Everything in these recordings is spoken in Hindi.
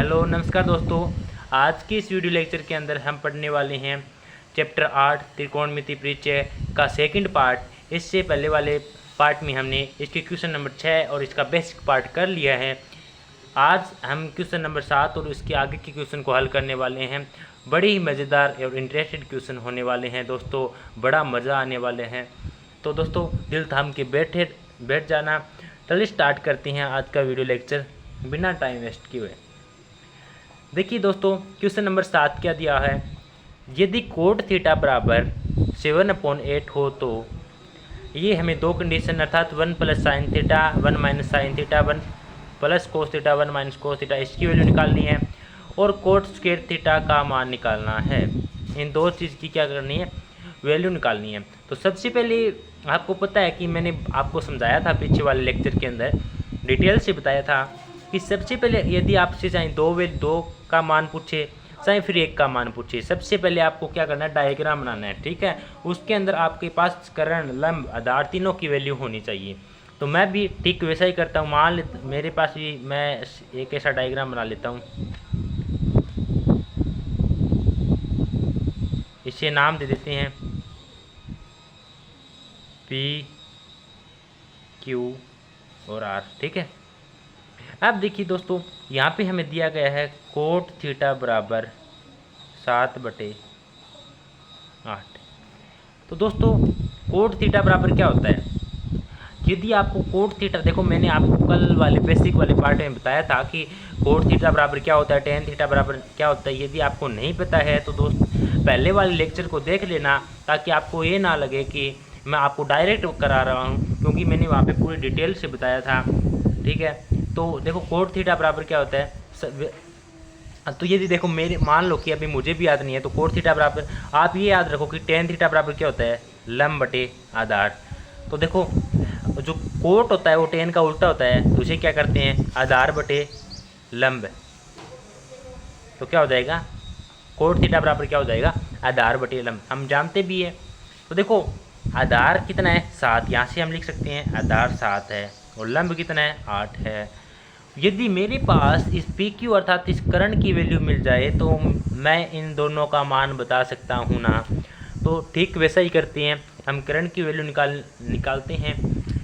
हेलो नमस्कार दोस्तों। आज की इस वीडियो लेक्चर के अंदर हम पढ़ने वाले हैं चैप्टर 8 त्रिकोणमिति परिचय का सेकंड पार्ट। इससे पहले वाले पार्ट में हमने इसके क्वेश्चन नंबर 6 और इसका बेसिक पार्ट कर लिया है। आज हम क्वेश्चन नंबर 7 और उसके आगे के क्वेश्चन को हल करने वाले हैं। बड़े ही मज़ेदार और इंटरेस्टेड क्वेश्चन होने वाले हैं दोस्तों, बड़ा मज़ा आने वाले हैं। तो दोस्तों दिल थाम के बैठ जाना। चलिए स्टार्ट करते हैं आज का वीडियो लेक्चर बिना टाइम वेस्ट किए हुए। देखिए दोस्तों क्वेश्चन नंबर 7 क्या दिया है। यदि कोट थीटा बराबर 7/8 हो तो ये हमें दो कंडीशन अर्थात 1 + sin theta 1 - sin theta 1 + cos theta 1 - cos theta इसकी वैल्यू निकालनी है और कोट स्क्वायर थीटा का मान निकालना है। इन दो चीज़ की क्या करनी है, वैल्यू निकालनी है। तो सबसे पहले आपको पता है कि मैंने आपको समझाया था पीछे वाले लेक्चर के अंदर, डिटेल से बताया था कि सबसे पहले यदि आपसे चाहे दो का मान पूछे चाहे फिर एक का मान पूछे, सबसे पहले आपको क्या करना है, डायग्राम बनाना है। ठीक है, उसके अंदर आपके पास कर्ण लंब आधार तीनों की वैल्यू होनी चाहिए। तो मैं भी ठीक वैसा ही करता हूँ। मान मेरे पास भी मैं एक ऐसा डायग्राम बना लेता हूँ। इसे नाम दे देते हैं P, Q और R। ठीक है, अब देखिए दोस्तों यहाँ पे हमें दिया गया है कोट थीटा बराबर 7/8। तो दोस्तों कोट थीटा बराबर क्या होता है। यदि आपको कोट थीटा, देखो मैंने आपको कल वाले बेसिक वाले पार्ट में बताया था कि कोट थीटा बराबर क्या होता है, टेन थीटा बराबर क्या होता है। यदि आपको नहीं पता है तो दोस्त पहले वाले लेक्चर को देख लेना, ताकि आपको ये ना लगे कि मैं आपको डायरेक्ट करा रहा हूँ, क्योंकि मैंने वहाँ पे पूरी डिटेल से बताया था। ठीक है, तो देखो कोट थीटा बराबर क्या होता है। तो यदि देखो मेरे मान लो कि अभी मुझे भी याद नहीं है, तो कोट थीटा बराबर आप ये याद रखो कि टेन थीटा बराबर क्या होता है, लंब बटे आधार। तो देखो जो कोट होता है वो टेन का उल्टा होता है, तो उसे क्या करते हैं, आधार बटे लंब। तो क्या हो जाएगा, कोट थीटा बराबर क्या हो जाएगा, आधार बटे लंब। हम जानते भी है। तो देखो आधार कितना है, 7, यहाँ से हम लिख सकते हैं आधार 7 है और लंब कितना है, 8 है। यदि मेरे पास इस पी क्यू अर्थात इस कर्ण की वैल्यू मिल जाए तो मैं इन दोनों का मान बता सकता हूँ ना। तो ठीक वैसा ही करते हैं, हम कर्ण की वैल्यू निकालते हैं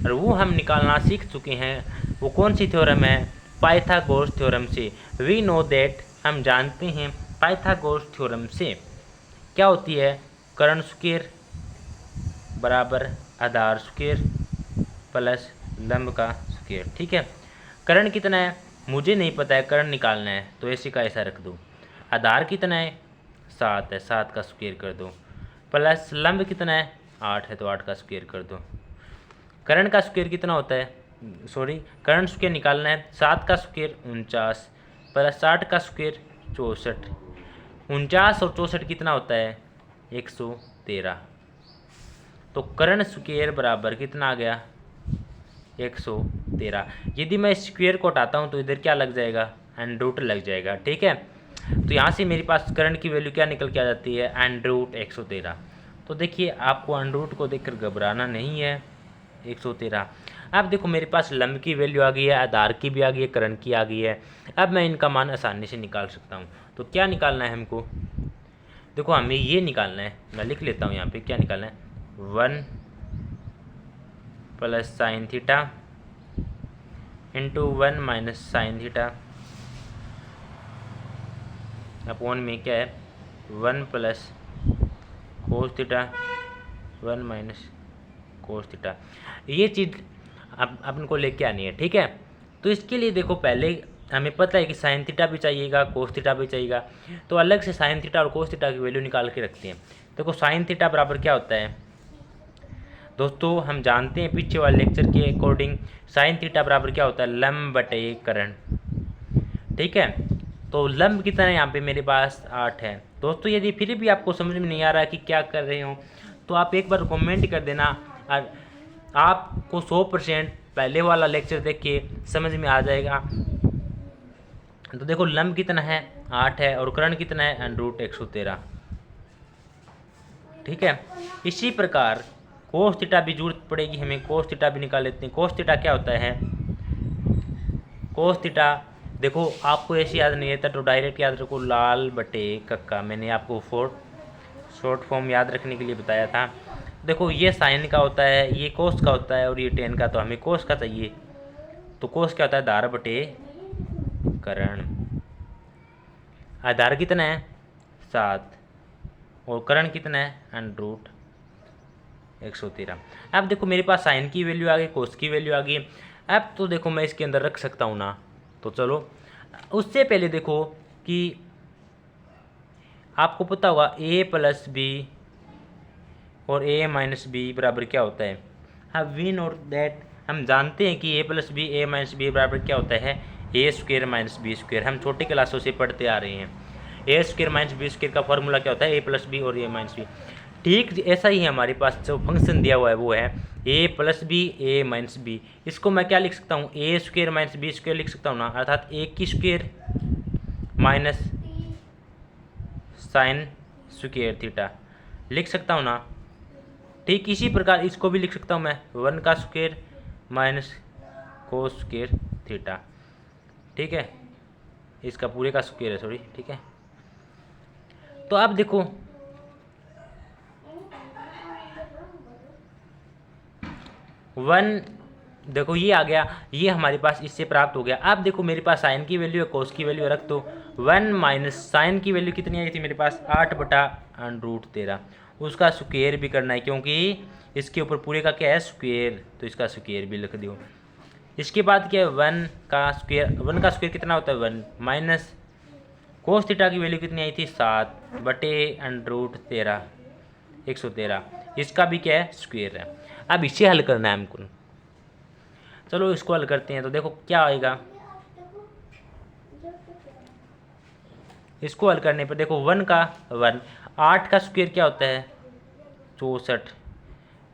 और वो हम निकालना सीख चुके हैं। वो कौन सी थ्योरम है, पाइथागोरस थ्योरम से। वी नो दैट, हम जानते हैं पाइथागोरस थ्योरम से क्या होती है, कर्ण स्क्वायर बराबर आधार स्क्वायर प्लस लंब का स्क्वायर। ठीक है, कर्ण कितना है मुझे नहीं पता है, कर्ण निकालना है तो ऐसे का ऐसा रख दो। आधार कितना है, 7 है, 7 का स्क्वायर कर दो, प्लस लंब कितना है, 8 है तो 8 का स्क्वायर कर दो। कर्ण का स्क्वायर कितना होता है, सॉरी कर्ण स्क्वायर निकालना है, 7 का स्क्वायर 49 प्लस 8 का स्क्वायर 64। 49 और 64 कितना होता है, 113। तो कर्ण स्क्वायर बराबर कितना आ गया, 113। यदि मैं स्क्वायर को हटाता हूँ तो इधर क्या लग जाएगा, √ लग जाएगा। ठीक है, तो यहाँ से मेरे पास कर्ण की वैल्यू क्या निकल के आ जाती है, √ 113। तो देखिए आपको √ को देखकर घबराना नहीं है, 113। अब देखो मेरे पास लंब की वैल्यू आ गई है, आधार की भी आ गई है, कर्ण की आ गई है। अब मैं इनका मान आसानी से निकाल सकता हूँ। तो क्या निकालना है हमको, देखो हमें ये निकालना है, मैं लिख लेता हूँ यहाँ पे क्या निकालना है, 1 + sin theta into 1 - sin theta upon में क्या है, 1 + cos थीटा 1 - cos थीटा। ये चीज़ अपन को लेके आनी है। ठीक है, तो इसके लिए देखो पहले हमें पता है कि sin थीटा भी चाहिएगा, cos थीटा भी चाहिएगा। तो अलग से sin थीटा और cos थीटा की वैल्यू निकाल के रखते हैं। देखो sin थीटा बराबर क्या होता है दोस्तों, हम जानते हैं पीछे वाले लेक्चर के अकॉर्डिंग sin थीटा बराबर क्या होता है, लंब बटे कर्ण। ठीक है, तो लंब कितना है यहाँ पे मेरे पास 8 है। दोस्तों यदि फिर भी आपको समझ में नहीं आ रहा कि क्या कर रहे हो तो आप एक बार कमेंट कर देना, और आपको 100% पहले वाला लेक्चर देख के समझ में आ जाएगा। तो देखो लंब कितना है, 8 है और कर्ण कितना है, √ 113। ठीक है, इसी प्रकार कोस थीटा भी जरूरत पड़ेगी हमें, कोस थीटा भी निकाल लेते हैं। कोस थीटा क्या होता है, कोस थीटा देखो आपको ऐसे याद नहीं रहता तो डायरेक्ट याद रखो लाल बटे कक्का। मैंने आपको शॉर्ट फॉर्म याद रखने के लिए बताया था। देखो ये साइन का होता है, ये कोस का होता है और ये टेन का, तो हमें कोस का चाहिए। तो कोस क्या होता है, आधार बटे करण। आधार कितना है 7 और करण कितना है √ 113। अब देखो मेरे पास साइन की वैल्यू आ गई, कोस की वैल्यू आ गई। अब तो देखो मैं इसके अंदर रख सकता हूँ ना। तो चलो उससे पहले देखो कि आपको पता होगा a + b और a - b बराबर क्या होता है। हाँ वी नोट दैट, हम जानते हैं कि a + b a - b बराबर क्या होता है, a² - b²। हम छोटी क्लासों से पढ़ते आ रहे हैं। a² - b² का फॉर्मूला क्या होता है, a + b और a - b। ठीक ऐसा ही है हमारे पास जो फंक्शन दिया हुआ है वो है a + b a - b। इसको मैं क्या लिख सकता हूँ, a² - b² लिख सकता हूँ ना, अर्थात a² minus sine square theta लिख सकता हूँ ना। ठीक इसी प्रकार इसको भी लिख सकता हूँ मैं 1² माइनस कोस स्क्वायर थीटा। ठीक है, इसका पूरे का स्क्वायर है, सॉरी। ठीक है, तो अब देखो 1, देखो ये आ गया, ये हमारे पास इससे प्राप्त हो गया। अब देखो मेरे पास साइन की वैल्यू है, कोस की वैल्यू रख दो। 1 माइनस साइन की वैल्यू कितनी आई थी मेरे पास, 8/√13। उसका स्क्वायर भी करना है क्योंकि इसके ऊपर पूरे का क्या है स्क्वायर, तो इसका स्क्वायर भी लिख दो। इसके बाद क्या है 1 का स्क्वायर कितना होता है 1 माइनस कोस थीटा की वैल्यू कितनी आई थी 7/√13 113। इसका भी क्या है स्क्वायर है। अब इसे हल करना है हमको। चलो इसको हल करते हैं। तो देखो क्या आएगा, इसको हल करने पर देखो 1 का 1, 8 का स्क्वायर क्या होता है 64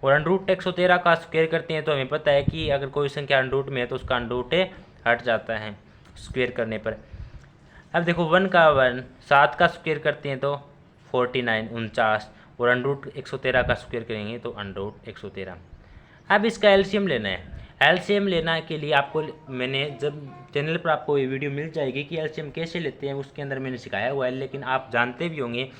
और √113 का स्क्वायर करते हैं तो हमें पता है कि अगर कोई संख्या √ में है तो उसका √ हट जाता है स्क्वायर करने पर। अब देखो 1 का 1, 7 का स्क्वायर करते हैं तो 49 49 और √113 का स्क्वायर करेंगे तो √113। अब इसका एलसीएम लेना है। एलसीएम लेना के लिए आपको मैंने जब चैनल पर आपको ये वीडियो मिल जाएगी कि एलसीएम कैसे लेते हैं, उसके अंदर मैंने सिखाया हुआ है। लेकिन आप जानते भी होंगे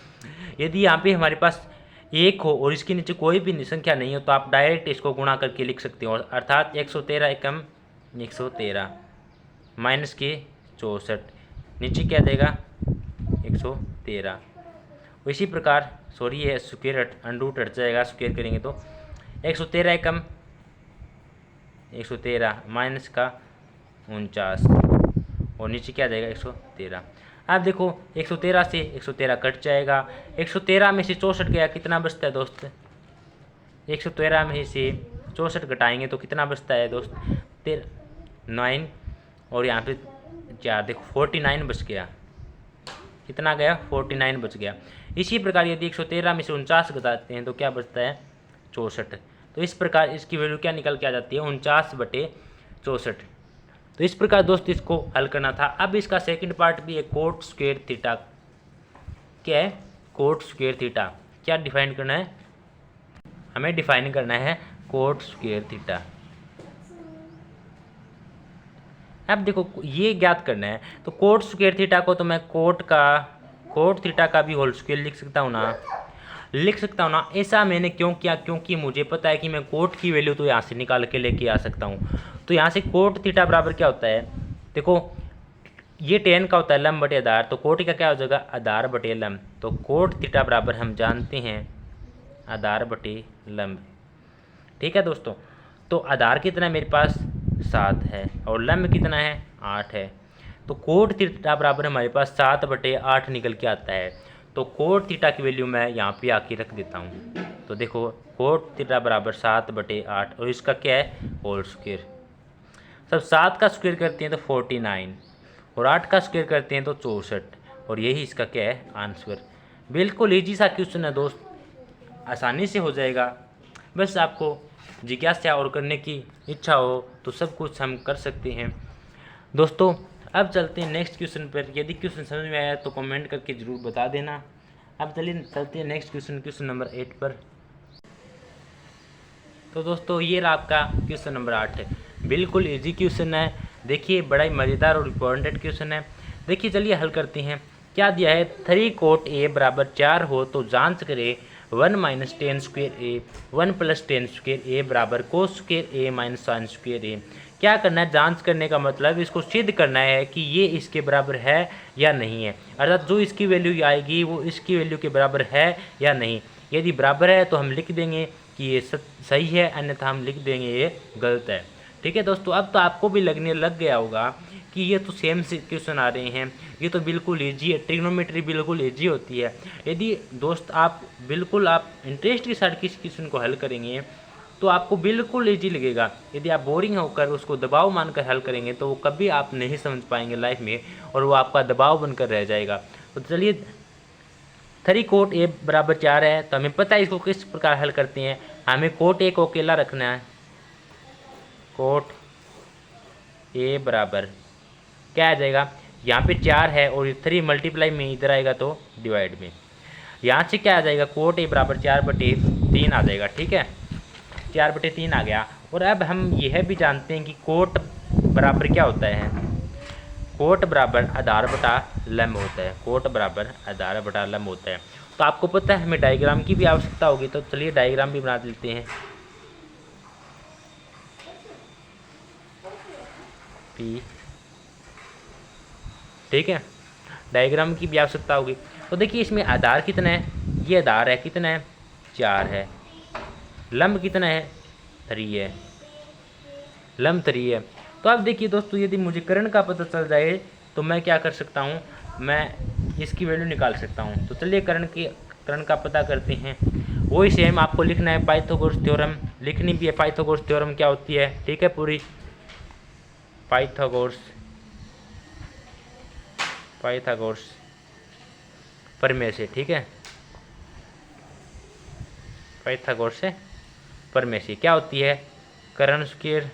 यदि यहाँ पे हमारे पास 1 हो और इसके नीचे कोई भी संख्या नहीं हो तो आप डायरेक्ट इसको गुणा करके लिख सकते हो, अर्थात 113 एकम 113 माइनस के 64 नीचे क्या देगा 113। इसी प्रकार सॉरी ये स्क्वायर √ हट जाएगा, स्क्वायर करेंगे तो 113 एकम 113 माइनस का 49 और नीचे क्या जाएगा 113। अब देखो 113 से 113 कट जाएगा, 113 में से 64 गया, कितना बचता है दोस्त, 113 में से 64 घटाएंगे तो कितना बचता है दोस्त 9 और यहाँ पे 4, देखो 49 बच गया। कितना गया 49 बच गया। इसी प्रकार यदि 113 में से 49 घटाते हैं तो क्या बचता है 64। तो इस प्रकार इसकी वैल्यू क्या निकल के आ जाती है 49/64। तो इस प्रकार दोस्त इसको हल करना था। अब इसका सेकंड पार्ट भी है कोट स्क्वायर थीटा। क्या है कोट स्क्वायर थीटा, क्या डिफाइन करना है, हमें डिफाइन करना है कोट स्क्वायर थीटा। अब देखो ये ज्ञात करना है तो कोट स्क्वायर थीटा को तो मैं कोट थीटा का भी होल स्क्वायर लिख सकता हूँ ना। ऐसा मैंने क्यों किया, क्योंकि मुझे पता है कि मैं कोट की वैल्यू तो यहाँ से निकाल के लेके आ सकता हूँ। तो यहाँ से कोट थीटा बराबर क्या होता है, देखो ये tan का होता है लंब बटे आधार, तो कोट का क्या हो जाएगा आधार बटे लंब। तो कोट थीटा बराबर हम जानते हैं आधार बटे लंब। ठीक है दोस्तों, तो आधार कितना है मेरे पास 7 है और लंब कितना है 8 है। तो कोट थीटा बराबर हमारे पास 7/8 निकल के आता है। तो कोट थीटा की वैल्यू मैं यहाँ पे आके रख देता हूँ। तो देखो कोट थीटा बराबर 7/8 और इसका क्या है होल स्क्वायर। सब 7 का स्क्वायर करते हैं तो 49 और 8 का स्क्वायर करते हैं तो 64 और यही इसका क्या है आंसर। बिल्कुल ईजी सा क्वेश्चन है दोस्त, आसानी से हो जाएगा। बस आपको जिज्ञासा और करने की इच्छा हो तो सब कुछ हम कर सकते हैं दोस्तों। अब चलते हैं नेक्स्ट क्वेश्चन पर। यदि क्वेश्चन समझ में आया तो कमेंट करके ज़रूर बता देना। अब चलिए चलते हैं नेक्स्ट क्वेश्चन नंबर 8 पर। तो दोस्तों ये रहा आपका क्वेश्चन नंबर 8 है। बिल्कुल इजी क्वेश्चन है, देखिए बड़ा ही मज़ेदार और इम्पोर्टेंट क्वेश्चन है। देखिए चलिए हल करते हैं। क्या दिया है, 3 कोट ए बराबर 4 हो तो जांच करें 1 माइनस टेन स्क्वेयर ए 1 प्लस टेन स्क्वेयर ए बराबर कोस स्क्वेयर ए माइनस साइन स्क्वेयर ए। क्या करना है, जांच करने का मतलब इसको सिद्ध करना है कि ये इसके बराबर है या नहीं है, अर्थात जो इसकी वैल्यू आएगी वो इसकी वैल्यू के बराबर है या नहीं। यदि बराबर है तो हम लिख देंगे कि ये सही है, अन्यथा हम लिख देंगे ये गलत है। ठीक है दोस्तों, अब तो आपको भी लगने लग गया होगा कि ये तो सेम से क्वेश्चन आ रहे हैं, ये तो बिल्कुल ईजी है, ट्रिग्नोमेट्री बिल्कुल ईजी होती है। यदि दोस्त आप इंटरेस्ट के साथ किस क्वेश्चन को हल करेंगे तो आपको बिल्कुल ईजी लगेगा। यदि आप बोरिंग होकर उसको दबाव मानकर हल करेंगे तो वो कभी आप नहीं समझ पाएंगे लाइफ में, और वो आपका दबाव बनकर रह जाएगा। तो चलिए 3 कोट ए बराबर 4 है, तो हमें पता है इसको किस प्रकार हल करते हैं। हमें कोट ए को अकेला रखना है। कोट ए बराबर क्या आ जाएगा, यहाँ पे 4 है और 3 मल्टीप्लाई में इधर आएगा तो डिवाइड में, यहाँ से क्या आ जाएगा, कोट ए बराबर 4/3 आ जाएगा। ठीक है, 4/3 आ गया। और अब हम यह भी जानते हैं कि कोट बराबर क्या होता है, कोट बराबर आधार बटा लंब होता है। कोट बराबर आधार बटा लंब होता है। तो आपको पता है हमें डायग्राम की भी आवश्यकता होगी, तो चलिए डायग्राम भी बना देते हैं। पी, ठीक है, डायग्राम की भी आवश्यकता होगी। तो देखिए इसमें आधार कितना है, ये आधार है कितना है, 4 है। लंब कितना है, 3 है, लंब 3 है। तो अब देखिए दोस्तों, यदि मुझे कर्ण का पता चल जाए तो मैं क्या कर सकता हूँ, मैं इसकी वैल्यू निकाल सकता हूँ। तो चलिए कर्ण का पता करते हैं। वही सेम आपको लिखना है, पाइथागोरस थ्योरम लिखनी भी है। पाइथागोरस थ्योरम क्या होती है, ठीक है, पूरी पाइथागोरस प्रमेय से, ठीक है, पाइथागोरस से प्रमेय से क्या होती है, कर्ण स्क्वायर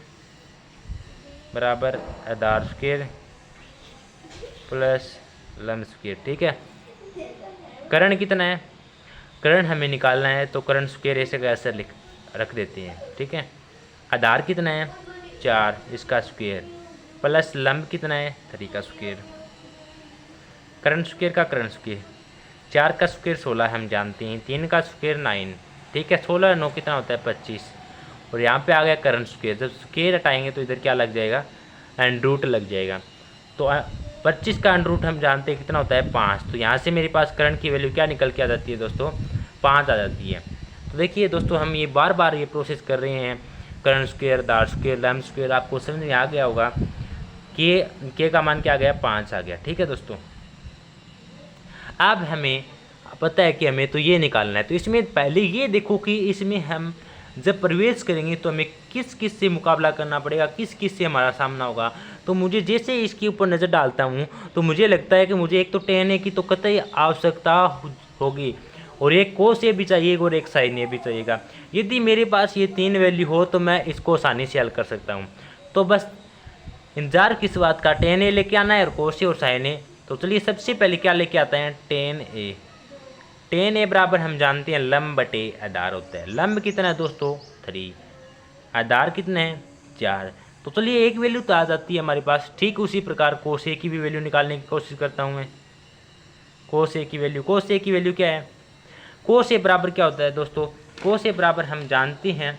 बराबर आधार स्क्वायर प्लस लंब स्क्वायर। ठीक है, कर्ण कितना है, कर्ण हमें निकालना है तो कर्ण स्क्वायर ऐसे का ऐसे रख देते हैं। ठीक है, आधार कितना है, 4, इसका स्क्वायर प्लस लंब कितना है, 3 का स्क्वायर। कर्ण स्क्वायर का कर्ण स्क्वायर, 4 का स्क्वायर 16 हम जानते हैं, 3 का स्क्वायर 9। ठीक है, 16 9 कितना होता है, 25। और यहाँ पे आ गया कर्ण स्क्वायर, जब स्क्वायर हटाएंगे तो इधर क्या लग जाएगा, अंडर लग जाएगा। तो 25 का अंडर हम जानते हैं कितना होता है, 5। तो यहाँ से मेरे पास कर्ण की वैल्यू क्या निकल के आ जाती है दोस्तों, 5 आ जाती है। तो देखिए दोस्तों, हम ये बार बार ये प्रोसेस कर रहे हैं, कर्ण स्क्वायर, आधार स्क्वायर, लंब स्क्वायर, आपको समझ में आ गया होगा कि के का मान क्या आ गया, 5 आ गया। ठीक है दोस्तों, अब हमें पता है कि हमें तो ये निकालना है। तो इसमें पहले ये देखो कि इसमें हम जब प्रवेश करेंगे तो हमें किस किस से मुकाबला करना पड़ेगा, किस किस से हमारा सामना होगा। तो मुझे जैसे इसके ऊपर नज़र डालता हूँ तो मुझे लगता है कि मुझे एक तो tan A की तो कतई आवश्यकता होगी, और एक cos A भी चाहिए और एक sin A भी चाहिएगा। यदि मेरे पास ये 3 वैल्यू हो तो मैं इसको आसानी से हल कर सकता हूँ। तो बस इंतजार किस बात का, tan A लेके आना है और cos A और sin A। तो चलिए सबसे पहले क्या लेके आते हैं, tan A। tan A बराबर हम जानते हैं लंब बटे आधार होता है। लंब कितना है दोस्तों, 3, आधार कितने हैं, 4। तो चलिए एक वैल्यू तो आ जाती है हमारे पास। ठीक उसी प्रकार cos A की भी वैल्यू निकालने की कोशिश करता हूँ मैं। cos A की वैल्यू क्या है, cos A बराबर क्या होता है दोस्तों, cos A बराबर हम जानते हैं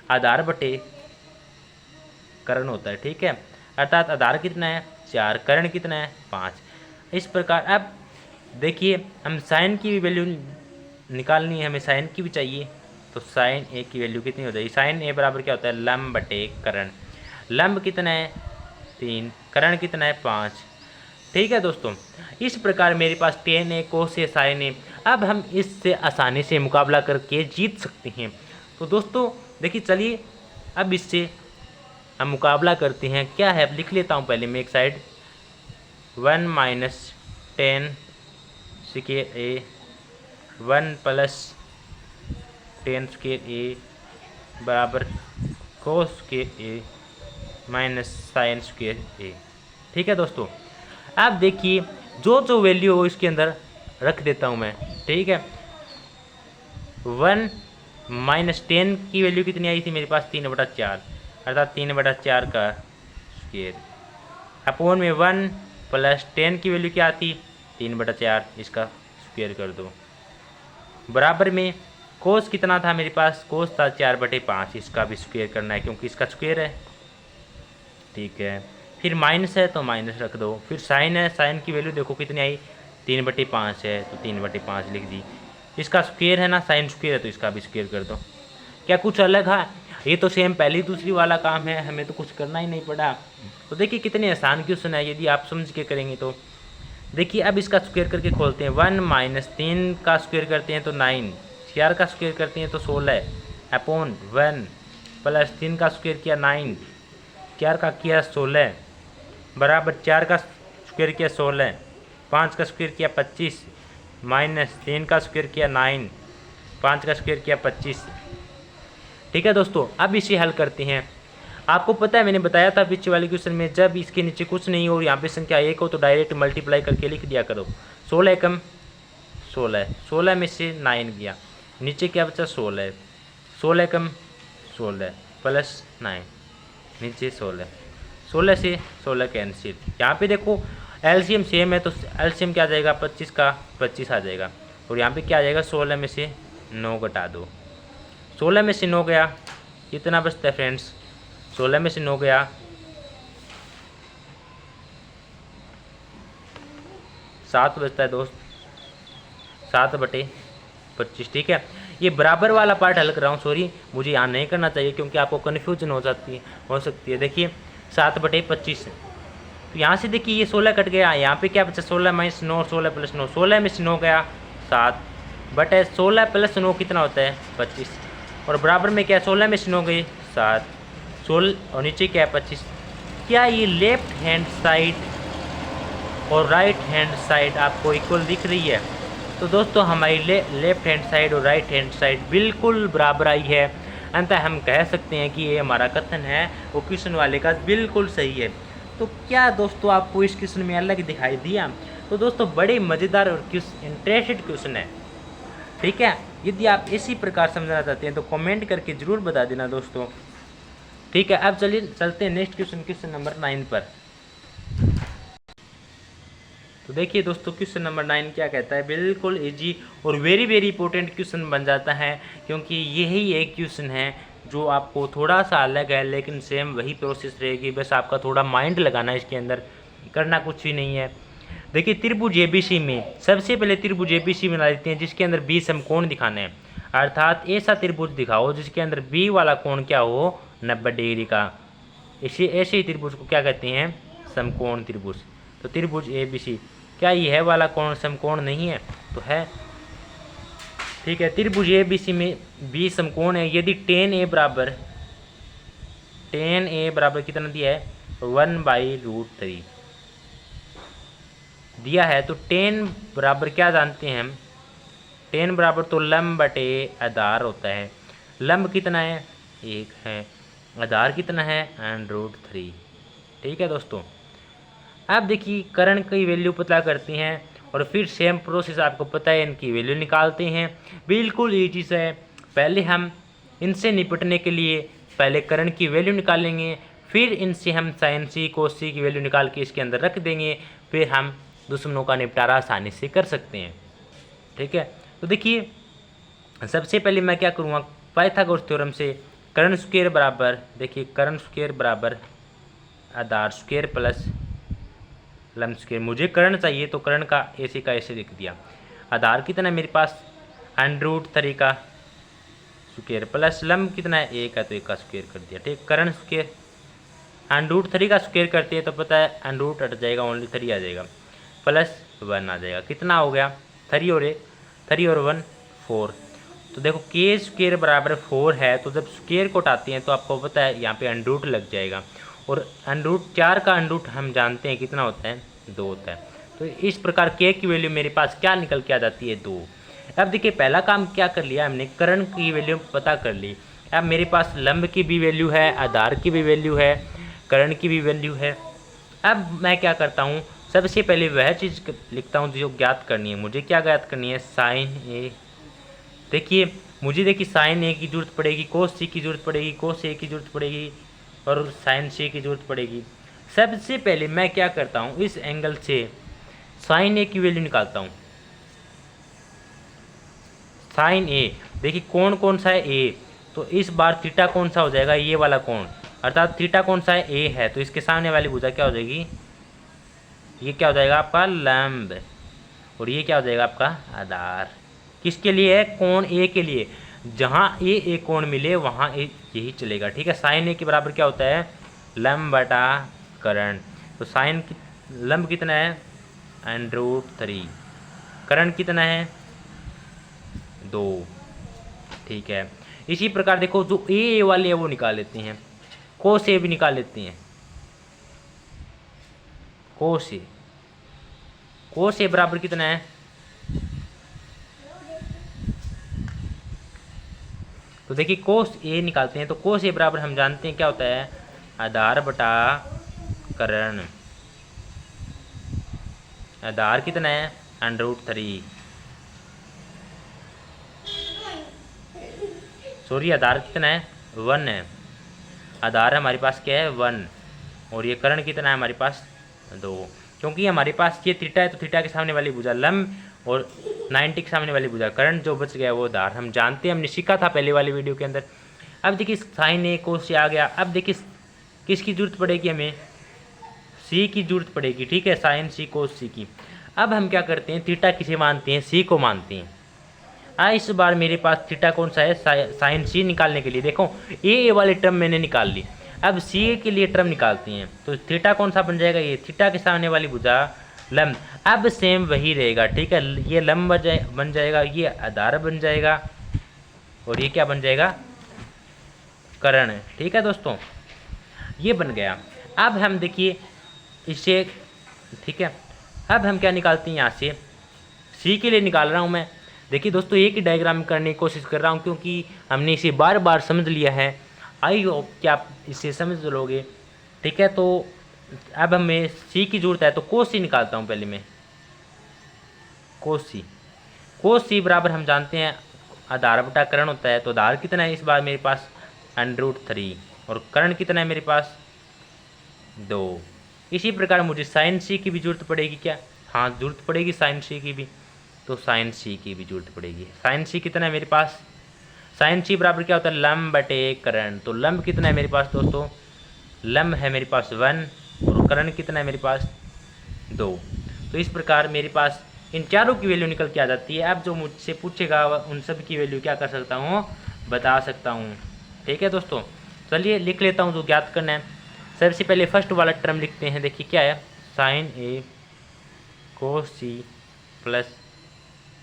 आधार बटे कर्ण होता है। ठीक है, अर्थात आधार कितना है, 4, कर्ण कितना है, 5। इस प्रकार अब देखिए हम साइन की भी वैल्यू निकालनी है, हमें साइन की भी चाहिए। तो साइन ए की वैल्यू कितनी हो जाएगी, साइन ए बराबर क्या होता है, लंब बटे कर्ण। लंब कितना है, 3, कर्ण कितना है, 5। ठीक है दोस्तों, इस प्रकार मेरे पास tan A, cos A, sin A। अब हम इससे आसानी से मुकाबला करके जीत सकते हैं। तो दोस्तों देखिए, चलिए अब इससे हम मुकाबला करते हैं। क्या है, लिख लेता हूँ पहले मैं एक साइड, 1 माइनस टेन स्क्वायर ए 1 प्लस टेन स्क्वायर ए बराबर कोस स्क्वायर ए माइनस साइन स्क्वायर ए। ठीक है दोस्तों, अब देखिए जो वैल्यू हो इसके अंदर रख देता हूँ मैं। ठीक है, 1 माइनस 10 की वैल्यू कितनी आई थी मेरे पास, 3/4, अर्थात 3/4 का स्क्वेयर अपोन में 1 प्लस टेन की वैल्यू क्या आती 3/4, इसका स्क्वेयर कर दो। बराबर में कोस कितना था मेरे पास, कोस था 4/5, इसका भी स्क्वेयर करना है क्योंकि इसका स्क्वेयर है। ठीक है, फिर माइनस है तो माइनस रख दो। फिर साइन है, साइन की वैल्यू देखो कितनी आई 3/5 है तो 3/5 लिख दी। इसका स्क्वेयर है ना, साइन स्क्वेयर है तो इसका भी स्क्वेयर कर दो। क्या कुछ अलग है? ये तो सेम पहली दूसरी वाला काम है, हमें तो कुछ करना ही नहीं पड़ा। तो देखिए कितने आसान क्वेश्चन है यदि आप समझ के करेंगे तो। देखिए अब इसका स्क्वेयर करके खोलते हैं। 1 माइनस 3 का स्क्वेयर करते हैं तो 9, 4 का स्क्वेयर करते हैं तो 16 अपॉन 1 प्लस 3 का स्क्वेयर किया 9, 4 का किया 16 बराबर 4 का स्क्वेयर किया 16, 5 का स्क्वेयर किया 25 माइनस 3 का स्क्वेयर किया 9, 5 का स्क्वेयर किया 25। ठीक है दोस्तों, अब इसे हल करते हैं। आपको पता है मैंने बताया था पीछे वाले क्वेश्चन में, जब इसके नीचे कुछ नहीं हो और यहाँ पे संख्या 1 हो तो डायरेक्ट मल्टीप्लाई करके लिख दिया करो। 16 एकम 16, 16 में से 9 गया, नीचे क्या बचा 16, 16 एकम 16 प्लस 9 नीचे 16, 16 से 16 कैंसिल। यहाँ पे देखो एलसीएम सेम है तो एलसीएम क्या आ जाएगा 25 का 25 आ जाएगा, और यहाँ पे क्या आ जाएगा 16 में से 9 घटा दो। 16 में से 9 गया, कितना बचता है फ्रेंड्स, 16 में से 9 गया 7 बचता है दोस्त, 7/25। ठीक है, ये बराबर वाला पार्ट हल कर रहा हूँ, सॉरी मुझे यहाँ नहीं करना चाहिए क्योंकि आपको कन्फ्यूजन हो सकती है। देखिए 7/25, तो यहाँ से देखिए ये 16 कट गया, यहाँ पे क्या बचा 16 माइनस 9, 16 प्लस 9, 16 में से 9 गया 7/16 प्लस 9 कितना होता है 25, और बराबर में क्या 16 में से 9 गई 7, 16 और नीचे क्या है 25। क्या ये लेफ्ट हैंड साइड और राइट हैंड साइड आपको इक्वल दिख रही है? तो दोस्तों हमारी लेफ्ट हैंड साइड और राइट हैंड साइड बिल्कुल बराबर आई है। अंततः हम कह सकते हैं कि ये हमारा कथन है वो क्वेश्चन वाले का बिल्कुल सही है। तो क्या दोस्तों आपको इस क्वेश्चन में अलग दिखाई दिया? तो दोस्तों बड़े मज़ेदार और इंटरेस्टेड क्वेश्चन है। ठीक है, यदि आप इसी प्रकार समझना चाहते हैं तो कमेंट करके ज़रूर बता देना दोस्तों। ठीक है, अब चलिए चलते हैं नेक्स्ट क्वेश्चन, क्वेश्चन नंबर 9 पर। तो देखिए दोस्तों क्वेश्चन नंबर 9 क्या कहता है, बिल्कुल इजी और वेरी वेरी इंपॉर्टेंट क्वेश्चन बन जाता है, क्योंकि यही एक क्वेश्चन है जो आपको थोड़ा सा अलग है लेकिन सेम वही प्रोसेस रहेगी, बस आपका थोड़ा माइंड लगाना है इसके अंदर, करना कुछ भी नहीं है। देखिए त्रिभुज एबीसी में सबसे पहले त्रिभुज एबीसी बना देते हैं जिसके अंदर 20 समकोण दिखाने हैं, अर्थात ऐसा त्रिभुज दिखाओ जिसके अंदर बी वाला कोण क्या हो 90 डिग्री का। इसी ऐसे ही त्रिभुज को क्या कहते हैं समकोण त्रिभुज। तो त्रिभुज एबीसी, क्या यह वाला कोण समकोण नहीं है? तो है। ठीक है, त्रिभुज एबीसी में 20 समकोण है। यदि tan a बराबर कितना दिया है 1/√3 दिया है, तो tan बराबर क्या जानते हैं हम, tan बराबर तो लंब बटे आधार होता है। लंब कितना है 1 है, आधार कितना है √3। ठीक है दोस्तों, अब देखिए कर्ण की वैल्यू पता करते हैं और फिर सेम प्रोसेस आपको पता है इनकी वैल्यू निकालते हैं। बिल्कुल ईजी से है। पहले हम इनसे निपटने के लिए पहले कर्ण की वैल्यू निकालेंगे, फिर इनसे हम साइन सी कोस सी की वैल्यू निकाल के इसके अंदर रख देंगे, फिर हम दुश्मनों का निपटारा आसानी से कर सकते हैं। ठीक है, तो देखिए सबसे पहले मैं क्या करूँगा, पाइथागोरस थ्योरम से कर्ण स्क्वायर बराबर, देखिए कर्ण स्क्वायर बराबर आधार स्क्वायर प्लस लंब स्क्वायर। मुझे कर्ण चाहिए तो कर्ण का ऐसे लिख दिया। आधार कितना है मेरे पास √3 का स्क्वायर प्लस लंब कितना है 1 है तो 1 का स्क्वायर कर दिया। ठीक, कर्ण स्क्वायर √3 का स्क्वायर करते हैं तो पता है √ हट जाएगा, ओनली 3 आ जाएगा, प्लस 1 आ जाएगा। कितना हो गया 3 और 1 4। तो देखो के स्क्वायर बराबर 4 है, तो जब स्क्वायर को उठाते हैं तो आपको पता है यहाँ पे √ लग जाएगा, और √4 का √ हम जानते हैं कितना होता है 2 होता है। तो इस प्रकार के की वैल्यू मेरे पास क्या निकल के आ जाती है 2। अब देखिए पहला काम क्या कर लिया हमने, कर्ण की वैल्यू पता कर ली। अब मेरे पास लंब की भी वैल्यू है, आधार की भी वैल्यू है, कर्ण की भी वैल्यू है। अब मैं क्या करता हूँ, सबसे पहले वह चीज़ लिखता हूँ जो ज्ञात करनी है। मुझे क्या ज्ञात करनी है साइन ए। देखिए मुझे देखिए साइन ए की जरूरत पड़ेगी, कोस सी की जरूरत पड़ेगी, कोस ए की जरूरत पड़ेगी और साइन सी की जरूरत पड़ेगी। सबसे पहले मैं क्या करता हूँ, इस एंगल से साइन ए की वैल्यू निकालता हूँ। साइन ए, देखिए कौन कौन सा है ए, तो इस बार थीटा कौन सा हो जाएगा, ये वाला कोण, अर्थात थीटा कौन सा है, ए है, तो इसके सामने वाली भुजा क्या हो जाएगी, ये क्या हो जाएगा आपका लंब, और ये क्या हो जाएगा आपका आधार। किसके लिए है, कोण ए के लिए, जहाँ ए कोण मिले वहाँ ए यही चलेगा, ठीक है। साइन ए के बराबर क्या होता है, लंब बटा करण, तो साइन लंब कितना है √3, करण कितना है 2, ठीक है। इसी प्रकार देखो जो ए वाले है वो निकाल लेते हैं, कोस ए भी निकाल लेते हैं, कोस ए बराबर कितना है, तो देखिए कोस ए निकालते हैं, तो कोस ए बराबर हम जानते हैं क्या होता है, आधार बटा करण, आधार कितना है √3, सॉरी आधार कितना है 1 है, आधार हमारे पास क्या है 1, और ये करण कितना है हमारे पास 2, क्योंकि हमारे पास ये थीटा है तो थीटा के सामने वाली भुजा लंब और 90 के सामने वाली भुजा करण, जो बच गया वो आधार, हम जानते हैं, हमने सीखा था पहले वाली वीडियो के अंदर। अब देखिए साइन ए कोस से आ गया, अब देखिए किसकी जरूरत पड़ेगी, हमें सी की जरूरत पड़ेगी, ठीक है, साइन सी कोस सी की। अब हम क्या करते हैं, थीटा किसे मानते हैं, सी को मानते हैं। इस बार मेरे पास थीटा कौन सा है, साइन सी निकालने के लिए देखो ए वाली टर्म मैंने निकाल ली, अब सी के लिए टर्म निकालते हैं, तो थीटा कौन सा बन जाएगा, ये थीटा के सामने वाली भुजा लंब, अब सेम वही रहेगा, ठीक है, ये लंब बन जाएगा, ये आधार बन जाएगा, और ये क्या बन जाएगा करण, ठीक है दोस्तों, ये बन गया। अब हम देखिए इसे, ठीक है, अब हम क्या निकालते हैं, यहाँ से सी के लिए निकाल रहा हूँ मैं। देखिए दोस्तों एक ही डायग्राम करने की कोशिश कर रहा हूँ, क्योंकि हमने इसे बार बार समझ लिया है, आई होप कि आप इसे समझ लोगे, ठीक है। तो अब हमें सी की जरूरत है, तो कोस सी निकालता हूँ पहले मैं, कोस सी बराबर हम जानते हैं आधार बटा करण होता है, तो आधार कितना है इस बार मेरे पास √3, और करण कितना है मेरे पास 2। इसी प्रकार मुझे साइन सी की भी जरूरत पड़ेगी क्या, हाँ जरूरत पड़ेगी साइन सी की भी, तो साइन सी की भी जरूरत पड़ेगी। साइन सी कितना है मेरे पास, साइन सी बराबर क्या होता है लंब बटे करण, तो लंब कितना है मेरे पास दोस्तों, लंब है मेरे पास 1, और करण कितना है मेरे पास 2। तो इस प्रकार मेरे पास इन चारों की वैल्यू निकल के आ जाती है। अब जो मुझसे पूछेगा उन सब की वैल्यू क्या कर सकता हूँ, बता सकता हूँ, ठीक है दोस्तों। चलिए लिख लेता हूँ जो ज्ञात करना है। सबसे पहले फर्स्ट वाला टर्म लिखते हैं, देखिए क्या है, साइन ए कोस सी प्लस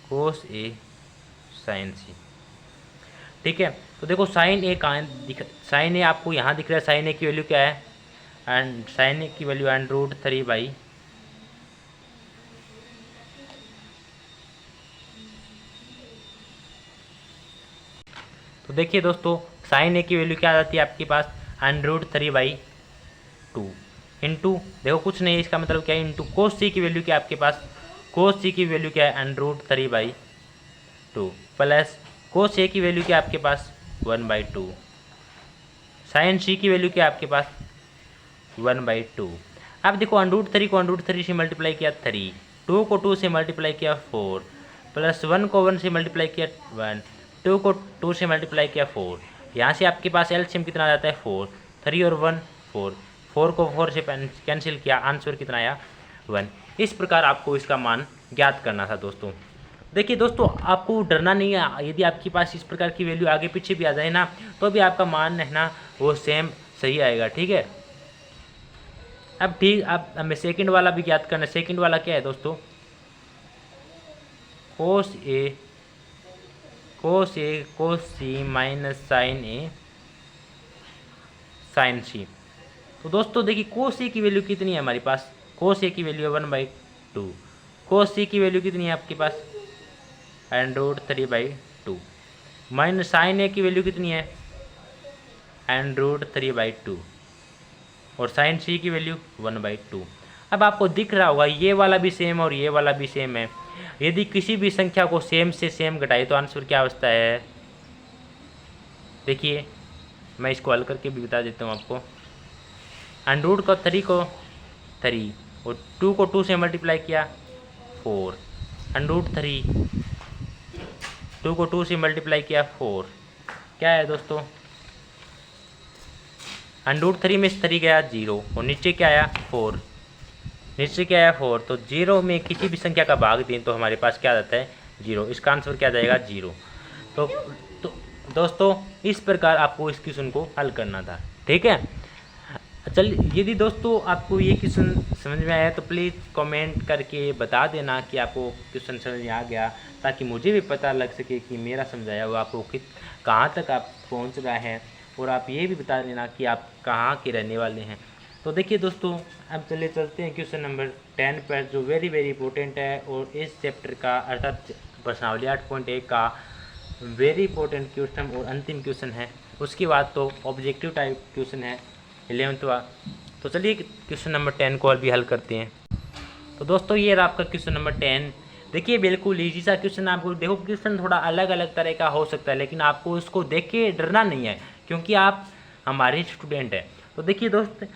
कोस ए साइन सी, ठीक है। तो देखो साइन ए कहाँ दिख, साइन ए आपको यहाँ दिख रहा है, साइन ए की वैल्यू क्या है, एंड साइन ए की वैल्यू √3/, तो देखिए दोस्तों साइन ए की वैल्यू क्या आ जाती है आपके पास √3/2 इंटू, देखो कुछ नहीं है, इसका मतलब क्या है, इंटू कोस सी की वैल्यू क्या है आपके पास, कोस सी की वैल्यू क्या है √3/2 प्लस कोस ए की वैल्यू क्या है आपके पास 1/2, साइन सी की वैल्यू क्या है आपके पास 1/2। अब देखो √3 को √3 से मल्टीप्लाई किया 3, 2 को 2 से मल्टीप्लाई किया 4, प्लस 1 को 1 से मल्टीप्लाई किया 1, 2 को 2 से मल्टीप्लाई किया 4, यहाँ से आपके पास एलसीएम कितना आ जाता है 4, 3 और 1 4, 4 को 4 से कैंसिल किया, आंसर कितना आया 1। इस प्रकार आपको इसका मान ज्ञात करना था दोस्तों। देखिए दोस्तों आपको डरना नहीं है, यदि आपके पास इस प्रकार की वैल्यू आगे पीछे भी आ जाए ना, तो भी आपका मान है ना वो सेम सही आएगा, ठीक है। अब ठीक, अब हमें सेकंड वाला भी ज्ञात करना है। सेकंड वाला क्या है दोस्तों, कोस ए कोस सी माइनस साइन ए साइन सी। तो दोस्तों देखिए कोस ए की वैल्यू कितनी है हमारे पास, कोस ए की वैल्यू है 1/2, कोस सी की वैल्यू कितनी है आपके पास √3/2, माइनस साइन ए की वैल्यू कितनी है √3/2, और साइन सी की वैल्यू 1/2। अब आपको दिख रहा होगा ये वाला भी सेम और ये वाला भी सेम है, यदि किसी भी संख्या को सेम से सेम घटाए तो आंसर क्या अवस्था है, देखिए मैं इसको हल करके भी बता देता हूँ आपको। अंडर रूट को 3 को 3 और 2 को 2 से मल्टीप्लाई किया 4, अंडर रूट 3, 2 को 2 से मल्टीप्लाई किया 4, क्या है दोस्तों, अंडर रूट 3 में से 3 गया 0 और नीचे क्या आया 4, नीचे क्या आया 4, तो 0 में किसी भी संख्या का भाग दें तो हमारे पास क्या आता है 0, इसका आंसर क्या जाएगा 0। तो दोस्तों इस प्रकार आपको इस क्वेश्चन को हल करना था, ठीक है। चलिए, यदि दोस्तों आपको ये क्वेश्चन समझ में आया तो प्लीज़ कमेंट करके बता देना कि आपको क्वेश्चन समझ में आ गया, ताकि मुझे भी पता लग सके कि मेरा समझाया हुआ आपको कहाँ तक आप पहुँच रहा है, और आप ये भी बता देना कि आप कहाँ के रहने वाले हैं। तो देखिए दोस्तों, अब चलते हैं क्वेश्चन नंबर 10 पर, जो वेरी इंपॉर्टेंट है और इस चैप्टर का अर्थात प्रश्नावली 8.1 का वेरी इंपॉर्टेंट क्वेश्चन और अंतिम क्वेश्चन है। उसके बाद तो ऑब्जेक्टिव टाइप क्वेश्चन है 11वां। तो चलिए क्वेश्चन नंबर 10 को अभी हल करते हैं। तो दोस्तों ये रहा आपका क्वेश्चन नंबर 10। देखिए बिल्कुल ईजी सा क्वेश्चन, आपको देखो क्वेश्चन थोड़ा अलग अलग तरह का हो सकता है, लेकिन आपको इसको देख के डरना नहीं है, क्योंकि आप हमारे स्टूडेंट हैं। तो देखिए दोस्त,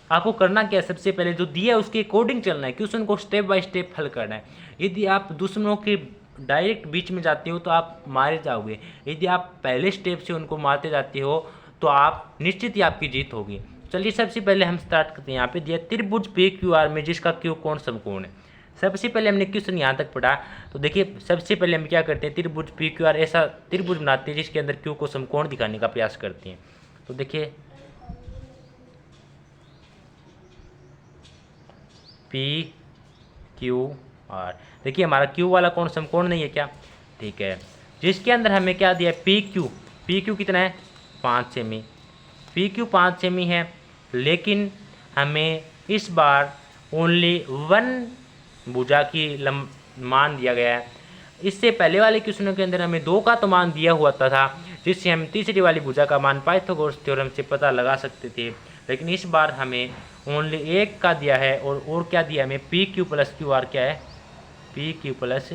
आपको करना क्या है, सबसे पहले जो दिया है उसके अकॉर्डिंग चलना है, क्वेश्चन को स्टेप बाय स्टेप हल करना है। यदि आप दुश्मनों के डायरेक्ट बीच में जाते हो तो आप मारे जाओगे, यदि आप पहले स्टेप से उनको मारते जाते हो तो आप निश्चित ही आपकी जीत होगी। चलिए सबसे पहले हम स्टार्ट करते हैं। यहाँ पे दिया त्रिभुज PQR में जिसका क्यू कोण समकोण है। सबसे पहले हमने क्वेश्चन यहाँ तक पढ़ा, तो देखिए सबसे पहले हम क्या करते हैं, त्रिभुज PQR ऐसा त्रिभुज बनाते हैं जिसके अंदर क्यू को समकोण दिखाने का प्रयास करते हैं। तो देखिए PQR, देखिए हमारा क्यू वाला कोण समकोण नहीं है क्या, ठीक है, जिसके अंदर हमें क्या दिया PQ कितना है 5 सेमी, PQ 5 सेमी है, लेकिन हमें इस बार ओनली 1 भुजा की मान दिया गया है। इससे पहले वाले क्वेश्चनों के अंदर हमें 2 का तो मान दिया हुआ था, जिससे हम तीसरी वाली भुजा का मान पाइथागोरस थ्योरम से पता लगा सकते थे, लेकिन इस बार हमें ओनली 1 का दिया है। और क्या दिया हमें, PQ प्लस QR क्या है, PQ प्लस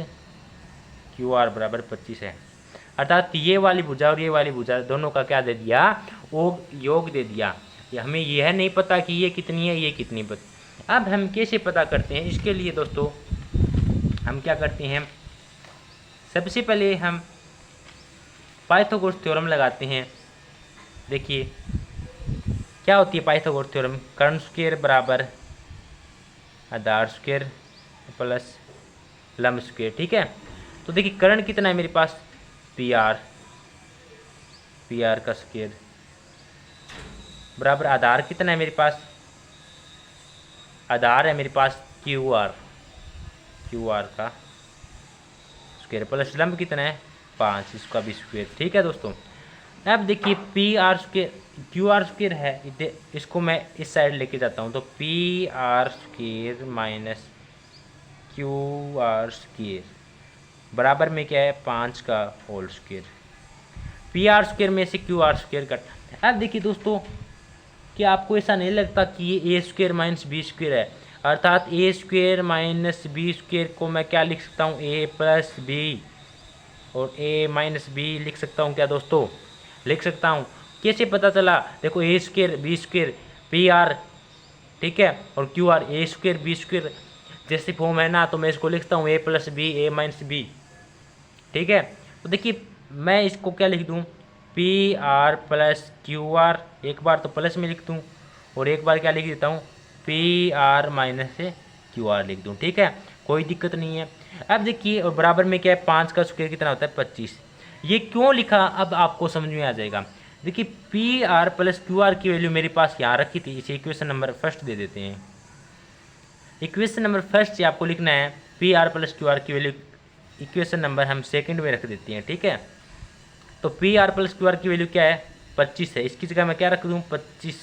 QR बराबर 25 है, अर्थात ये वाली भुजा और ये वाली भुजा दोनों का क्या दे दिया, वो योग दे दिया। हमें यह नहीं पता कि ये कितनी है ये कितनी। अब हम कैसे पता करते हैं, इसके लिए दोस्तों हम क्या करते हैं, सबसे पहले हम पाइथागोरस थ्योरम लगाते हैं। देखिए क्या होती है पाइथागोरस थ्योरम, कर्ण स्क्वायर बराबर आधार स्क्वायर प्लस लंब स्क्वायर, ठीक है। तो देखिए कर्ण कितना है मेरे पास, PR का स्क्वायर बराबर आधार कितना है मेरे पास, आधार है मेरे पास QR का स्क्वायर प्लस लंब कितना है 5, इसका भी स्क्वायर, ठीक है दोस्तों। अब देखिए PR स्क्वायर QR स्क्वायर है, इसको मैं इस साइड लेके जाता हूँ, तो PR square minus QR square बराबर में क्या है 5 का होल स्क्वायर, PR स्क्वायर में से QR स्क्वायर कट। अब देखिए दोस्तों, क्या आपको ऐसा नहीं लगता कि ये A square minus B square है, अर्थात A square minus B square को मैं क्या लिख सकता हूँ, A प्लस B और A माइनस B लिख सकता हूँ क्या दोस्तों, लिख सकता हूँ। कैसे पता चला, देखो A square B square PR, ठीक है, और QR A square B square जैसे फॉर्म है ना, तो मैं इसको लिखता हूँ A plus B A minus B, ठीक है। तो देखिए मैं इसको क्या लिख दूँ, PR प्लस QR, एक बार तो प्लस में लिख दूँ और एक बार क्या लिख देता हूँ, PR माइनस से QR लिख दूँ, ठीक है, कोई दिक्कत नहीं है। अब देखिए और बराबर में क्या है 5 का स्क्वायर कितना होता है 25। ये क्यों लिखा अब आपको समझ में आ जाएगा। देखिए PR प्लस QR की वैल्यू मेरे पास यहाँ रखी थी, इसे इक्वेशन नंबर फर्स्ट दे देते हैं। इक्वेशन नंबर फर्स्ट से आपको लिखना है PR प्लस QR की वैल्यू, इक्वेशन नंबर हम सेकंड में रख देते हैं, ठीक है। तो PR प्लस QR की वैल्यू क्या है 25 है, इसकी जगह मैं क्या रख दूँ 25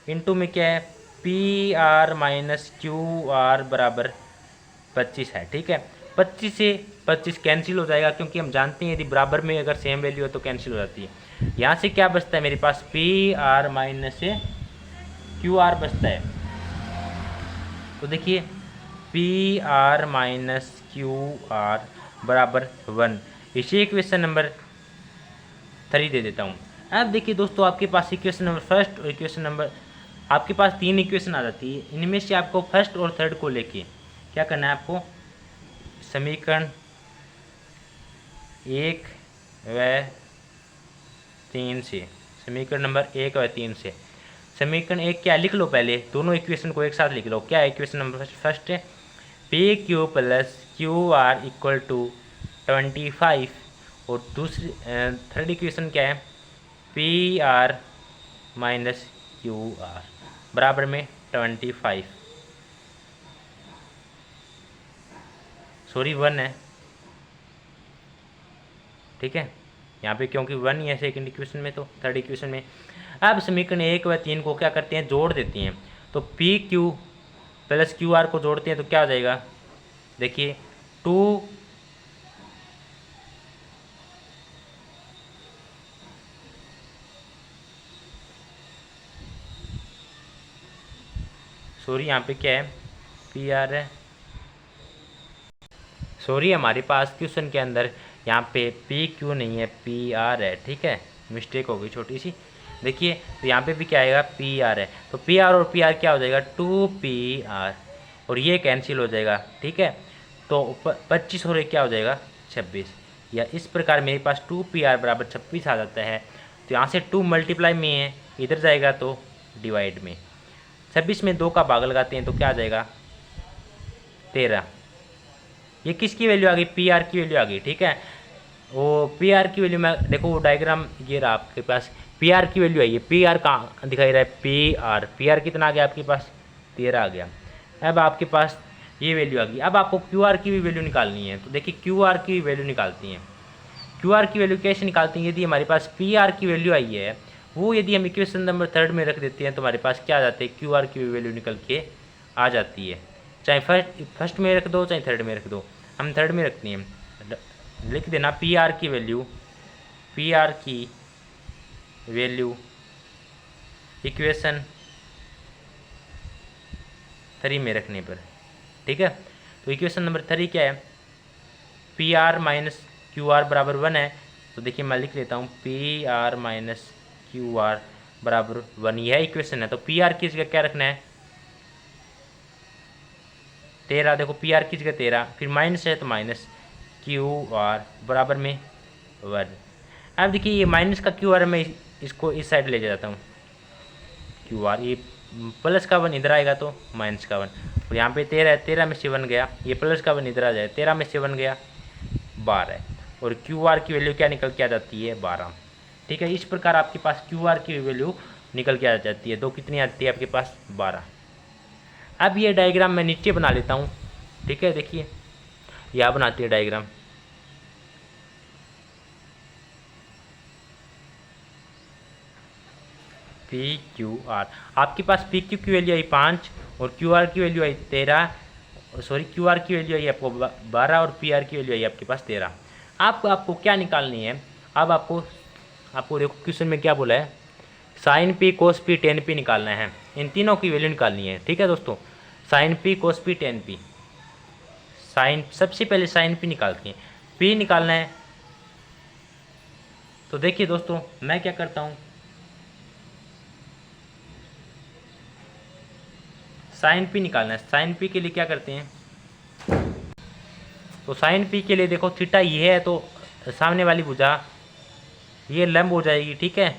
इंटू में क्या है PR माइनस QR बराबर 25 है, ठीक है। 25 से 25 कैंसिल हो जाएगा, क्योंकि हम जानते हैं यदि बराबर में अगर सेम वैल्यू है तो कैंसिल हो जाती है। यहाँ से क्या बचता है मेरे पास, PR माइनस से QR बचता है। तो देखिए PR माइनस QR बराबर 1, इसे इक्वेशन नंबर 3 दे देता हूँ। अब देखिए दोस्तों, आपके पास इक्वेशन नंबर फर्स्ट और इक्वेशन नंबर आपके पास 3 इक्वेशन आ जाती है। इनमें से आपको फर्स्ट और थर्ड को लेके क्या करना है, आपको समीकरण 1 व 3 से, समीकरण नंबर 1 व 3 से, समीकरण 1 क्या लिख लो, पहले दोनों इक्वेशन को एक साथ लिख लो। क्या है इक्वेशन नंबर फर्स्ट है, P Q plus Q R equal to 25, और दूसरी थर्ड इक्वेशन क्या है, P R minus Q R बराबर में 25, सॉरी 1 है, ठीक है यहाँ पे, क्योंकि 1 ही है सेकेंड इक्वेशन में, तो थर्ड इक्वेशन में। अब समीकरण 1 व 3 को क्या करते हैं, जोड़ देते हैं। तो P Q plus Q are को जोड़ते हैं तो क्या हो जाएगा, देखिए 2 सॉरी यहाँ पे क्या है, पी आर है, सॉरी हमारे पास क्वेश्चन के अंदर यहाँ पे पी क्यू नहीं है, पी आर है, ठीक है, मिस्टेक हो गई छोटी सी। देखिए तो यहाँ पे भी क्या आएगा, पी आर है, तो पी आर और पी आर क्या हो जाएगा, 2 पी आर, और ये कैंसिल हो जाएगा, ठीक है। तो 25 और क्या हो जाएगा, 26, या इस प्रकार मेरे पास 2 पी आर बराबर 26 आ जाता है। तो यहाँ से 2 मल्टीप्लाई में है, इधर जाएगा तो डिवाइड में, 26 में 2 का भाग लगाते हैं तो क्या आ जाएगा, 13। ये किसकी वैल्यू आ गई, पी आर की वैल्यू आ गई, ठीक है। वो पी आर की वैल्यू में देखो, वो डायग्राम ये रहा आपके पास, पी आर की वैल्यू आई है, पी आर कहाँ दिखाई रहा है, पी आर कितना आ गया आपके पास, 13 आ गया। अब आपके पास ये वैल्यू आ गई। अब आपको क्यू आर की भी वैल्यू निकालनी है, तो देखिए क्यू आर की वैल्यू निकालती हैं। क्यू आर की वैल्यू कैसे निकालती हैं, यदि हमारे पास पी आर की वैल्यू आई है, वो यदि हम इक्वेशन नंबर 3 में रख देते हैं तो हमारे पास क्या आ जाते हैं, क्यू आर की वैल्यू निकल के आ जाती है। चाहे फर्स्ट में रख दो, चाहे थर्ड में रख दो, हम थर्ड में रखते हैं, लिख देना पी आर की वैल्यू, पी आर की वैल्यू इक्वेशन 3 में रखने पर, ठीक है। तो इक्वेशन नंबर 3 क्या है, P R minus Q R बराबर 1 है। तो देखिए मैं लिख लेता हूँ, P R minus Q R बराबर 1, यह इक्वेशन है। तो पी आर की जगह क्या रखना है, 13, देखो पी आर की जगह 13, फिर माइनस है तो माइनस क्यू आर बराबर में 1। अब देखिए ये माइनस का क्यू आर, मैं इसको इस साइड ले जाता हूँ, क्यू आर, ये प्लस का 1 इधर आएगा तो माइनस का 1, और यहाँ पे 13 है, 13 में से 1 गया, ये प्लस का 1 इधर आ जाए, 13 में से 1 गया 12, और क्यू आर की वैल्यू क्या निकल के आ जाती है, 12, ठीक है। इस प्रकार आपके पास क्यू आर की वैल्यू निकल के आ जाती है। 2 कितनी आती है आपके पास, 12। अब ये डायग्राम मैं नीचे बना लेता हूँ, ठीक है। देखिए यहाँ बनाती है डायग्राम, पी क्यू आर, आपके पास पी क्यू की वैल्यू आई 5 और क्यू आर की वैल्यू आई 13, सॉरी क्यू आर की वैल्यू आई आपको 12 और पी आर की वैल्यू आई आपके पास 13। आपको क्या निकालनी है, अब आपको देखो क्वेश्चन में क्या बोला है, sign P cos P ten P निकालना है, इन तीनों की वैल्यू निकालनी है, ठीक है दोस्तों। Sign P cos P ten P, sign, सबसे पहले साइन पी निकालते हैं, पी निकालना है। तो देखिए दोस्तों मैं क्या करता हूँ, साइन पी निकालना है, साइन पी के लिए क्या करते हैं, तो साइन पी के लिए देखो थीटा ये है, तो सामने वाली भुजा ये लंब हो जाएगी, ठीक है,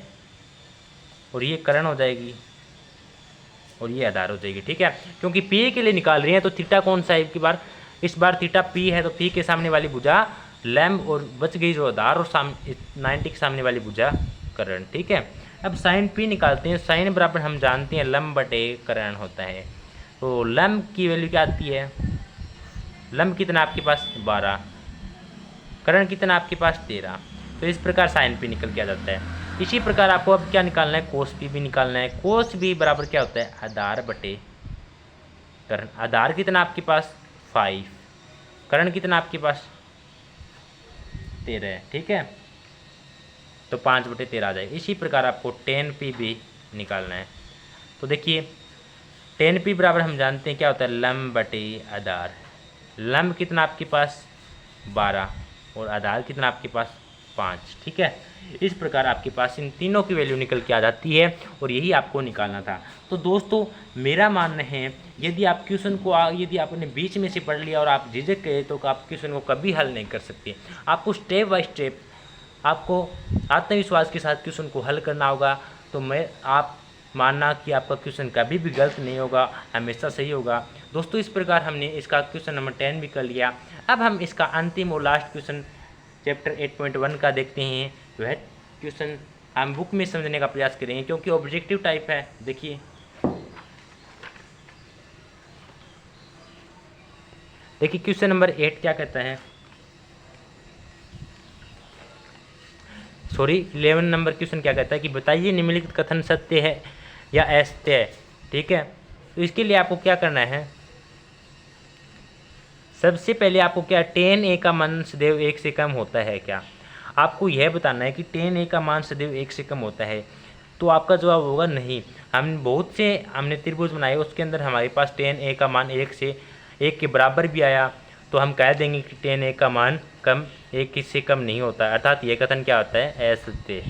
और ये कर्ण हो जाएगी, और ये आधार हो जाएगी, ठीक है। क्योंकि पी के लिए निकाल रही है तो थीटा कौन सा है, इस बार थीटा पी है, तो पी के सामने वाली भुजा लंब, और बच गई जो आधार, और 90 के सामने वाली भुजा कर्ण, ठीक है। अब साइन पी निकालते हैं, साइन बराबर हम जानते हैं लंब बटे कर्ण होता है। तो लंब की वैल्यू क्या आती है, लंब कितना आपके पास 12, कर्ण कितना आपके पास 13। तो इस प्रकार साइन पी निकल के आ जाता है। इसी प्रकार आपको अब क्या निकालना है, कोस पी भी निकालना है। कोस पी बराबर क्या होता है, आधार बटे कर्ण। आधार कितना आपके पास 5, कर्ण कितना आपके पास 13 है, ठीक है। तो 5/13 आ जाएगा। इसी प्रकार आपको टेन पी भी निकालना है। तो देखिए टेन पी बराबर हम जानते हैं क्या होता है, लंब बटे आधार। लंब कितना आपके पास 12 और आधार कितना आपके पास 5। ठीक है, इस प्रकार आपके पास इन तीनों की वैल्यू निकल के आ जाती है और यही आपको निकालना था। तो दोस्तों मेरा मानना है यदि आप क्वेश्चन को यदि आपने बीच में से पढ़ लिया और आप झिझक गए तो आप क्वेश्चन को कभी हल नहीं कर सकते। आपको स्टेप बाय स्टेप आपको आत्मविश्वास के साथ क्वेश्चन को हल करना होगा। तो आप मानना कि आपका क्वेश्चन कभी भी गलत नहीं होगा, हमेशा सही होगा। दोस्तों इस प्रकार हमने इसका क्वेश्चन नंबर 10 भी कर लिया। अब हम इसका अंतिम और लास्ट क्वेश्चन चैप्टर 8.1 का देखते हैं। वह क्वेश्चन हम बुक में समझने का प्रयास करेंगे क्योंकि ऑब्जेक्टिव टाइप है। देखिए क्वेश्चन नंबर 8 क्या कहता है, सॉरी 11 नंबर क्वेश्चन क्या कहता है कि बताइए निम्नलिखित कथन सत्य है या असत्य है। ठीक है, तो इसके लिए आपको क्या करना है, सबसे पहले आपको क्या 10a का मान सदैव 1 से कम होता है क्या, आपको यह बताना है कि 10a का मान सदैव 1 से कम होता है। तो आपका जवाब होगा नहीं। हमने त्रिभुज बनाए, उसके अंदर हमारे पास 10a का मान 1 के बराबर भी आया, तो हम कह देंगे कि 10a का मान 1 से कम नहीं होता, अर्थात यह कथन क्या होता है, असत्य।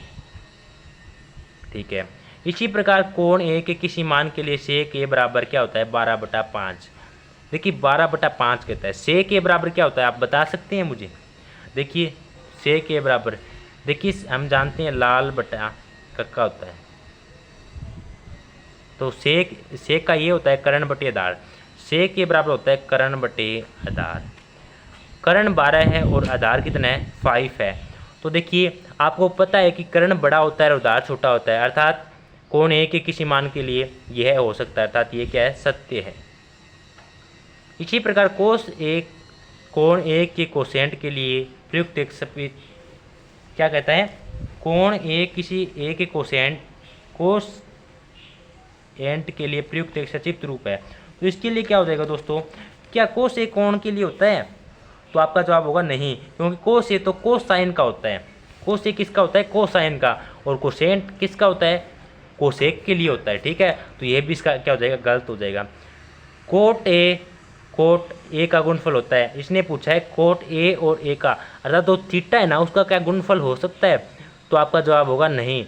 ठीक है, इसी प्रकार कोण ए के किसी मान के लिए सेक ए बराबर क्या होता है, 12/5। देखिए 12/5 कहता है। सेक ए बराबर क्या होता है, आप बता सकते हैं मुझे। देखिए सेक ए बराबर, देखिए हम जानते हैं लाल बटा कक्का होता है, तो सेक का ये होता है कर्ण बटे आधार। सेक के बराबर होता है कर्ण बटे आधार। कर्ण 12 है और आधार कितना है, 5 है। तो देखिए आपको पता है कि कर्ण बड़ा होता है और आधार छोटा होता है, अर्थात कोण ए के किसी मान के लिए यह हो सकता है, अर्थात ये क्या है, सत्य है। इसी प्रकार कोण ए के कोसेंट के लिए प्रयुक्त एक क्या कहता है, कोण ए किसी ए के कोसेंट के लिए प्रयुक्त एक सचित्र रूप है। तो इसके लिए क्या हो जाएगा दोस्तों, क्या कोस ए कोण के लिए होता है, तो आपका जवाब होगा नहीं, क्योंकि कोस ए तो कोसाइन का होता है। कोस ए किसका होता है, कोसाइन का, और कोसेंट किसका होता है, कोसेक के लिए होता है। ठीक है, तो ये भी इसका क्या हो जाएगा, गलत हो जाएगा। कोट ए का गुणफल होता है, इसने पूछा है कोट ए और ए का, अर्थात तो थीटा है ना, उसका क्या गुणफल हो सकता है, तो आपका जवाब होगा नहीं।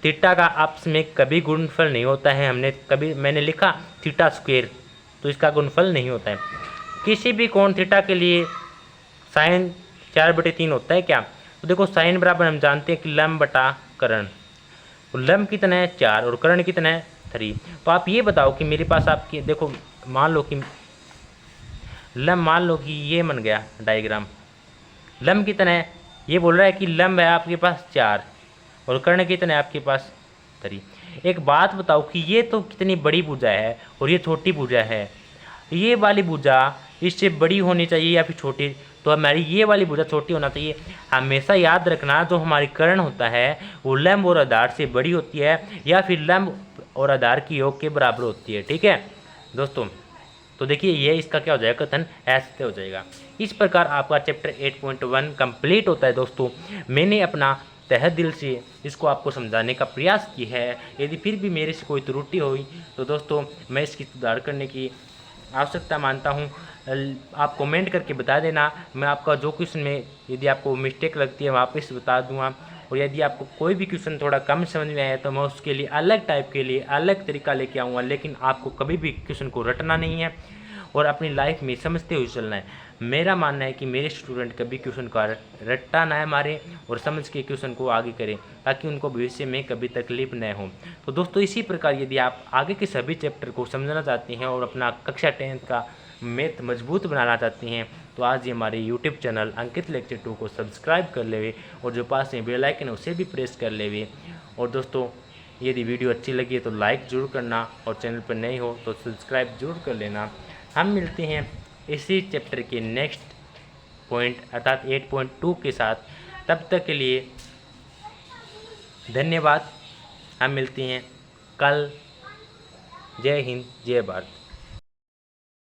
थीटा का आपस में कभी गुणनफल नहीं होता है। मैंने लिखा थीटा स्क्वायर, तो इसका गुणनफल नहीं होता है। किसी भी कोण थीटा के लिए साइन 4/3 होता है क्या, तो देखो साइन बराबर हम जानते हैं कि लंब बटा कर्ण, तो लंब कितना है 4 और कर्ण कितना है 3। तो आप ये बताओ कि मेरे पास आपकी देखो मान लो कि ये बन गया डायग्राम। लंब कितना है, ये बोल रहा है कि लंब है आपके पास 4 और कर्ण कितना है आपके पास 3। एक बात बताओ कि ये तो कितनी बड़ी भुजा है और ये छोटी भुजा है, ये वाली भुजा इससे बड़ी होनी चाहिए या फिर छोटी, तो हमारी ये वाली भुजा छोटी होना चाहिए। हमेशा याद रखना जो हमारी कर्ण होता है वो लंब और आधार से बड़ी होती है या फिर लंब और आधार की योग के बराबर होती है। ठीक है दोस्तों, तो देखिए ये इसका क्या हो जाएगा, कथन ऐसे हो जाएगा। इस प्रकार आपका चैप्टर 8.1 कंप्लीट होता है। दोस्तों मैंने अपना तहे दिल से इसको आपको समझाने का प्रयास किया है। यदि फिर भी मेरे से कोई त्रुटि हुई तो दोस्तों मैं इसकी सुधार करने की आवश्यकता मानता हूँ। आप कमेंट करके बता देना, मैं आपका जो क्वेश्चन में यदि आपको मिस्टेक लगती है वापस बता दूँगा। और यदि आपको कोई भी क्वेश्चन थोड़ा कम समझ में आया तो मैं उसके लिए अलग टाइप के लिए अलग तरीका लेके आऊँगा। लेकिन आपको कभी भी क्वेश्चन को रटना नहीं है और अपनी लाइफ में समझते हुए चलना है। मेरा मानना है कि मेरे स्टूडेंट कभी क्वेश्चन का रट्टा ना मारे और समझ के क्वेश्चन को आगे करें ताकि उनको भविष्य में कभी तकलीफ न हो। तो दोस्तों इसी प्रकार यदि आप आगे के सभी चैप्टर को समझना चाहते हैं और अपना कक्षा 10 का मैथ मजबूत बनाना चाहते हैं तो आज ही हमारे यूट्यूब चैनल अंकित लेक्चर 2 को सब्सक्राइब कर लेवे और जो पास में बेल आइकन है उसे भी प्रेस कर लेवे। और दोस्तों यदि वीडियो अच्छी लगी तो लाइक ज़रूर करना और चैनल पर नए हो तो सब्सक्राइब जरूर कर लेना। हम मिलते हैं इसी चैप्टर के नेक्स्ट पॉइंट अर्थात 8.2 के साथ। तब तक के लिए धन्यवाद। हम मिलते हैं कल। जय हिंद जय भारत।